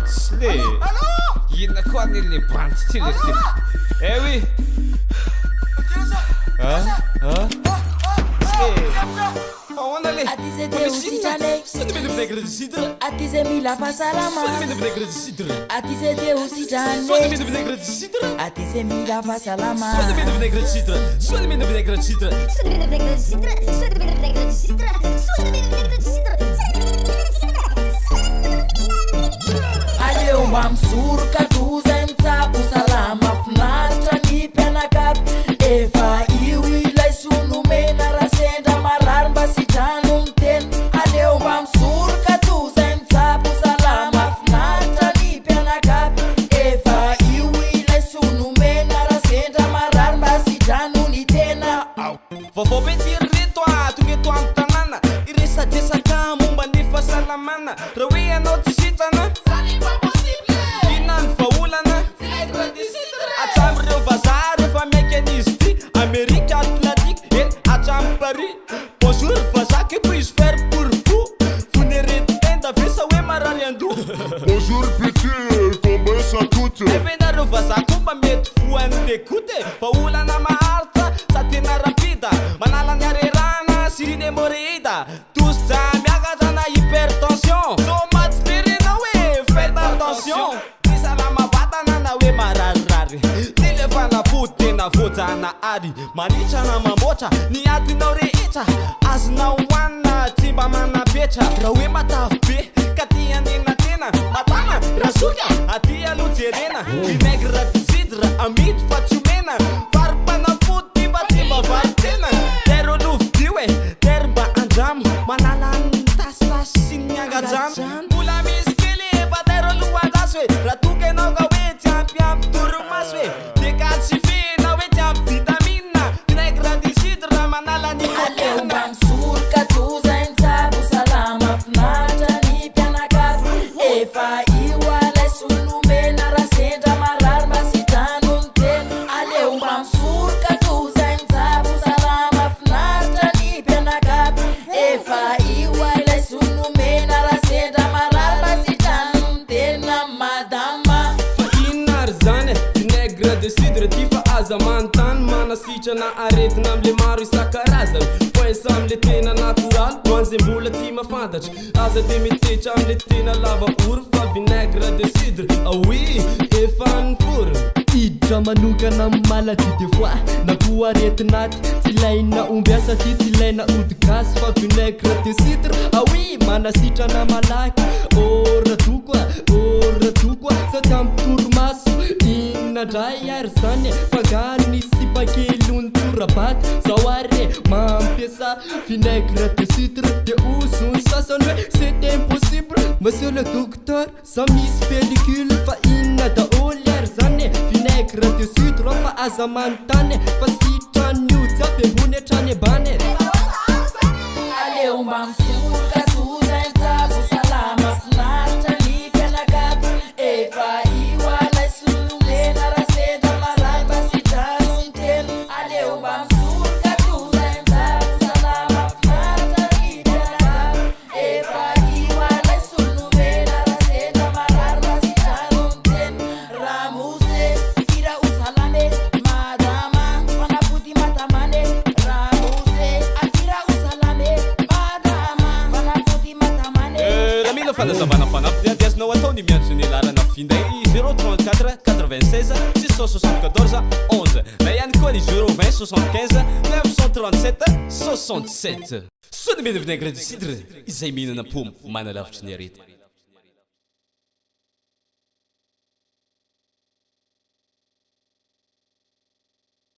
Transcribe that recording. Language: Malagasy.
Slay. Inona koa an'ilay bandy ty le ty. Eh oui. Ahoana le? Atizete usichane, Sony menavinaigre de cidre. atize mila fasalama. Sony menavinaigre de cidre. Atizete usichane, Sony menavinaigre de cidre. atize mila fasalama. Sony menavinaigre de cidre. Sony menavinaigre de cidre. Aleo mamsurka tuzemtsapu salama finaritra ny mpianakavy efa io ilay solomena rasendra marary mba sitrano ny tena aleo mamsurka tuzemtsapu salama finaritra ny mpianakavy efa io ilay solomena rasendra marary mba sitrano ny tena Vaovao be ty reto tonga eto amin'ny tanàna iresadresaka momba ny fahasalamana raha hoe ianao tsy sitrana inany vaolana atram'ireo vazaha rehefa miaiky an'izy ty Amerika Atlantique eny hatramy Paris bonjour vazaha que puis-je faire pour vous vous n'arrêtez tenda vesa hoe marary andoha Bonjour petit, combien ça coûte? Evenareo vazaha koa mba mety voan'le kote vaolana maharitra sa tena rapida manala ny arerana sy ny hémorroïde tous ja miakatra na hypertension so matsy lerena hoe faites attention ny salama vatana na hoe mararirary ty le fanafody tena voajana ary manitrana mamboatra ny atinao rehetra azonao hoanina tsy mba manapetra raha hoe matavy be ka ty anena tena matana rasoka aty aloha jerena vinaigre de cidre amidy fa tsy omena varim-panafody ty mba tsy mba vary tena ter olovidio e ter mba andramo manala ny tasitasy sy ny angajano mbola misy kely efa ter olohandraso hoe raha toka ianao ka hoe tsy ampiampy torimaso hoe de ka tsy fena hoe tsy ampy vitamina vinaigre de cidre manala ny aleo mamsurka tuzemtsapu salama finaritra ny mpianakavy efa io alay solomena rasendra marary mba sitrano ny tena aleo mamsurka tuzemtsapu salama finaritra ny mpianakavy efa io alay solomena rasendra marary mba sitrano ny tena madama inona ary zany vinaigre de cidre ty fa aza manontany manasitrana aretina am'le maro isan-karazany poinsa am'le tena natoraly hoan'zay mbola ty mahafantatra aza de mitetra am'le tena lava ory fa vinaigre de cidre oui efa niforona iditra manokana malady de fois na koa aretinaty tsy ilaina ombiasa ty tsy ilaina odigasy fa vinaigre de cidre oui manasitrana malaky oratokoa sa tsy ampy torimaso inona ndray ary zany fangany sipakely ontorabaty zao ary mampiasa vinaigre de cidre de ozony sasany hoe c'est impossible monsieur le docteur sa misy pellicule fa inona daholy ary zany vinaigre de cidre fa aza manontany fa sitran'io jiaby ambony hatrany ambany aleo mamsurka tuzemtsapu salama finaritra ny mpianakavy efa io alay solomena rasendra marary mba sitrano ny tena aleo mamsurka tuzemtsapu salama finaritra ny mpianakavy efa io alay solomena rasendra marary mba sitrano ny tena ramose ira usalame madama fanafody matamane ramose akira usalame madama fanafody matamane raha mila fanazavana fanafy adiazinao atao ny miantso ny lalana finday 034 96 674 11 na ihany koa ny 020 75 937 67 sony mena vinaigre de cidre izay mihinana pomo manalavitry ny arety